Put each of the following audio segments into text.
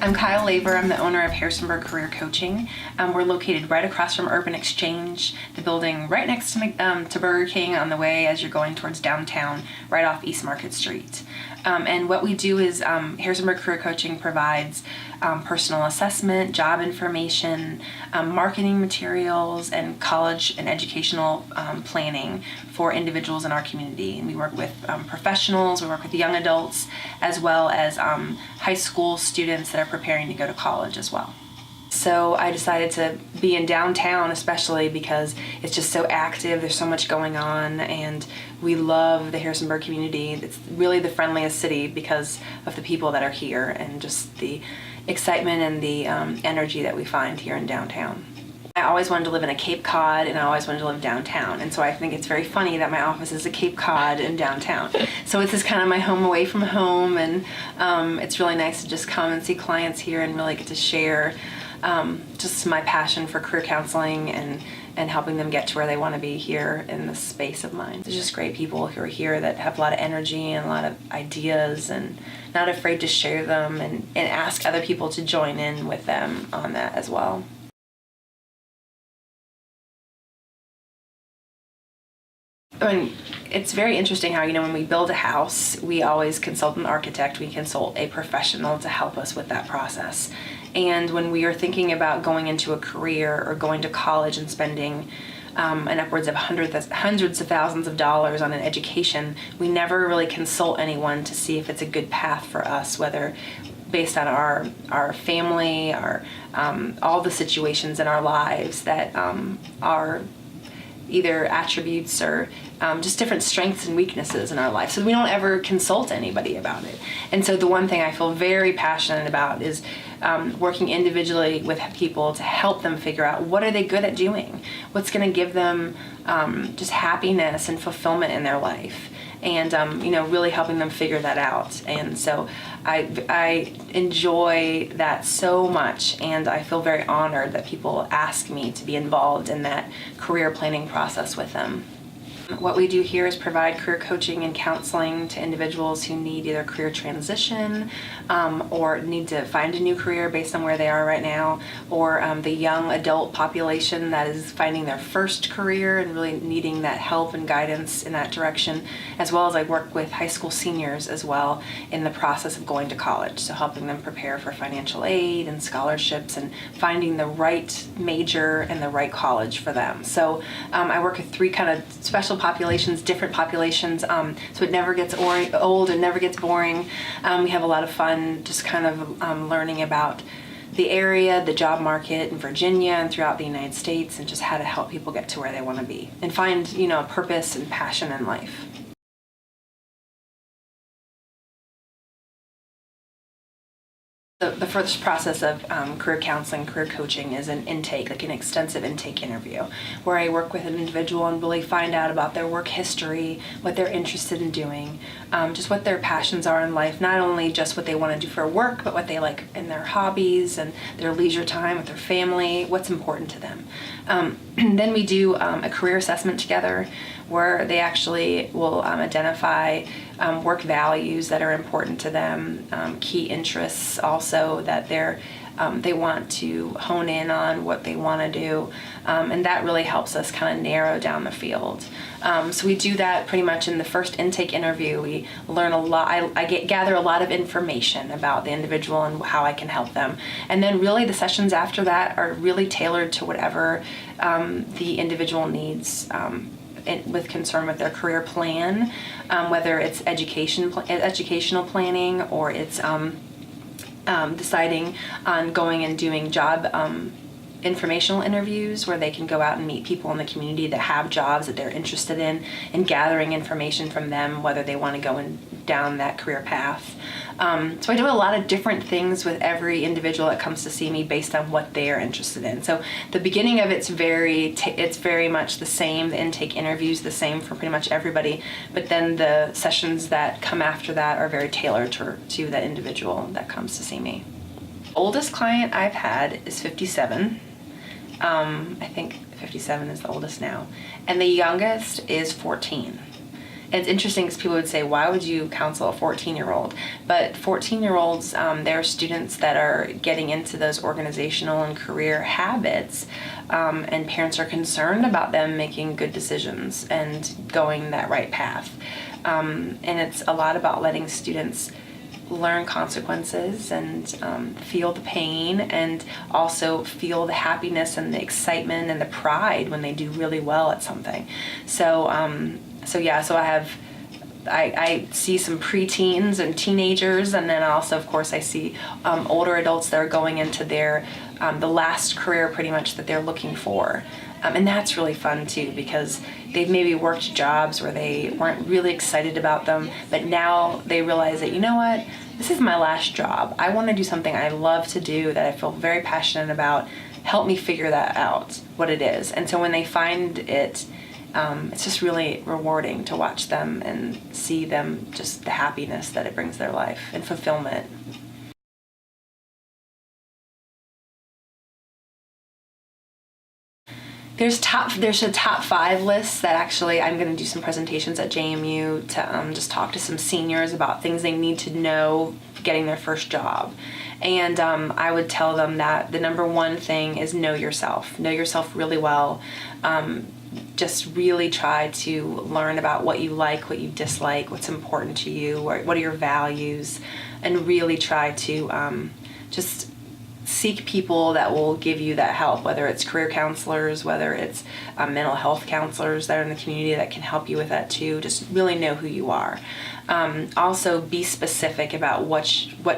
I'm Kyle Laver. I'm the owner of Harrisonburg Career Coaching. We're located right across from Urban Exchange, the building right next to Burger King on the way as you're going towards downtown, right off East Market Street. And what we do is Harrisonburg Career Coaching provides personal assessment, job information, marketing materials, and college and educational planning for individuals in our community. And we work with professionals, we work with young adults, as well as high school students that are preparing to go to college as well. So I decided to be in downtown, especially because it's just so active, there's so much going on, and we love the Harrisonburg community. It's really the friendliest city because of the people that are here and just the excitement and the energy that we find here in downtown. I always wanted to live in a Cape Cod, and I always wanted to live downtown, and so I think it's very funny that my office is a Cape Cod in downtown. So this is kind of my home away from home, and it's really nice to just come and see clients here and really get to share just my passion for career counseling and helping them get to where they want to be here in this space of mine. There's just great people who are here that have a lot of energy and a lot of ideas and not afraid to share them and ask other people to join in with them on that as well. I mean, it's very interesting how, when we build a house, we always consult an architect, we consult a professional to help us with that process. And when we are thinking about going into a career or going to college and spending an upwards of hundreds of thousands of dollars on an education, we never really consult anyone to see if it's a good path for us, whether based on our family, all the situations in our lives that are either attributes or just different strengths and weaknesses in our life. So we don't ever consult anybody about it. And so the one thing I feel very passionate about is working individually with people to help them figure out what are they good at doing, what's going to give them just happiness and fulfillment in their life, and really helping them figure that out. And so I enjoy that so much, and I feel very honored that people ask me to be involved in that career planning process with them. What we do here is provide career coaching and counseling to individuals who need either career transition or need to find a new career based on where they are right now, or the young adult population that is finding their first career and really needing that help and guidance in that direction, as well as I work with high school seniors as well in the process of going to college, so helping them prepare for financial aid and scholarships and finding the right major and the right college for them. So I work with three kind of special populations, different populations, so it never gets old and never gets boring. We have a lot of fun just kind of learning about the area, the job market in Virginia and throughout the United States, and just how to help people get to where they want to be and find, a purpose and passion in life. The first process of career counseling, career coaching is an intake, like an extensive intake interview, where I work with an individual and really find out about their work history, what they're interested in doing, just what their passions are in life, not only just what they want to do for work, but what they like in their hobbies and their leisure time with their family, what's important to them. Then we do a career assessment together, where they actually will identify work values that are important to them, key interests also that they want to hone in on what they want to do, and that really helps us kind of narrow down the field. So we do that pretty much in the first intake interview. We learn a lot. I gather a lot of information about the individual and how I can help them, and then really the sessions after that are really tailored to whatever the individual needs. With concern with their career plan, whether it's educational planning or it's deciding on going and doing job informational interviews where they can go out and meet people in the community that have jobs that they're interested in and gathering information from them whether they want to go down that career path. So I do a lot of different things with every individual that comes to see me based on what they are interested in. So the beginning of it's very much the same. The intake interview's the same for pretty much everybody, but then the sessions that come after that are very tailored to that individual that comes to see me. Oldest client I've had is 57. I think 57 is the oldest now, and the youngest is 14. it's interesting because people would say, why would you counsel a 14-year-old? But 14-year-olds, they're students that are getting into those organizational and career habits, and parents are concerned about them making good decisions and going that right path. And it's a lot about letting students learn consequences and feel the pain, and also feel the happiness and the excitement and the pride when they do really well at something. So I see some preteens and teenagers, and then also, of course, I see older adults that are going into their the last career pretty much that they're looking for. And that's really fun too, because they've maybe worked jobs where they weren't really excited about them, but now they realize that, you know what, this is my last job. I want to do something I love to do, that I feel very passionate about. Help me figure that out, what it is. And so when they find it, it's just really rewarding to watch them and see them, just the happiness that it brings their life and fulfillment. There's a top 5 list that actually I'm going to do some presentations at JMU to just talk to some seniors about things they need to know getting their first job. And I would tell them that the number one thing is know yourself. Know yourself really well. Just really try to learn about what you like, what you dislike, what's important to you, what are your values, and really try to just seek people that will give you that help, whether it's career counselors, whether it's mental health counselors that are in the community that can help you with that too. Just really know who you are. Also be specific about what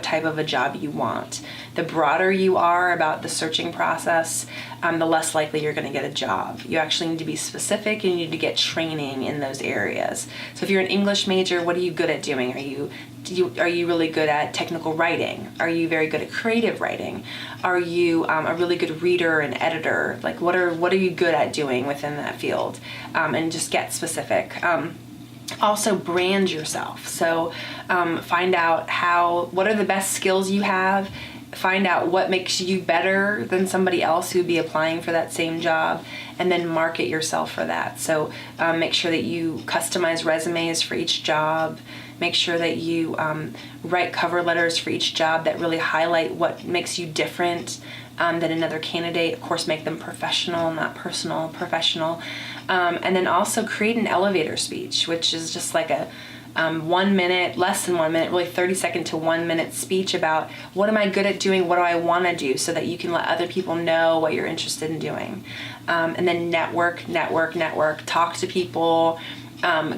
type of a job you want. The broader you are about the searching process, the less likely you're going to get a job. You actually need to be specific, and you need to get training in those areas. So if you're an English major, what are you good at doing? Are you really good at technical writing? Are you very good at creative writing? Are you a really good reader and editor? Like what are you good at doing within that field? And just get specific. Also brand yourself. So find out what are the best skills you have. Find out what makes you better than somebody else who'd be applying for that same job, and then market yourself for that. So make sure that you customize resumes for each job. Make sure that you write cover letters for each job that really highlight what makes you different than another candidate. Of course, make them professional, not personal, professional. And then also create an elevator speech, which is just like a 1 minute, less than 1 minute, really 30-second to 1 minute speech about what am I good at doing, what do I want to do, so that you can let other people know what you're interested in doing. And then network, talk to people,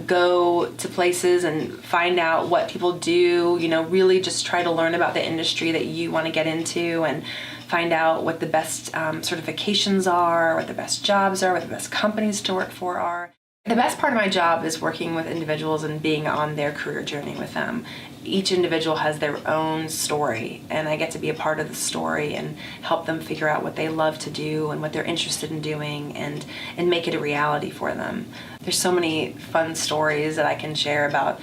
go to places and find out what people do, really just try to learn about the industry that you want to get into, and find out what the best certifications are, what the best jobs are, what the best companies to work for are. The best part of my job is working with individuals and being on their career journey with them. Each individual has their own story, and I get to be a part of the story and help them figure out what they love to do and what they're interested in doing, and make it a reality for them. There's so many fun stories that I can share about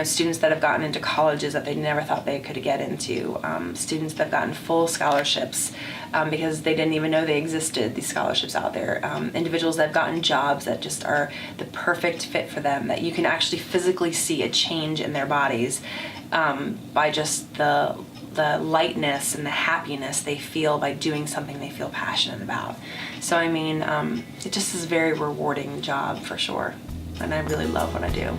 students that have gotten into colleges that they never thought they could get into, students that have gotten full scholarships because they didn't even know they existed, these scholarships out there, individuals that have gotten jobs that just are the perfect fit for them, that you can actually physically see a change in their bodies by just the lightness and the happiness they feel by doing something they feel passionate about. So it just is a very rewarding job for sure, and I really love what I do.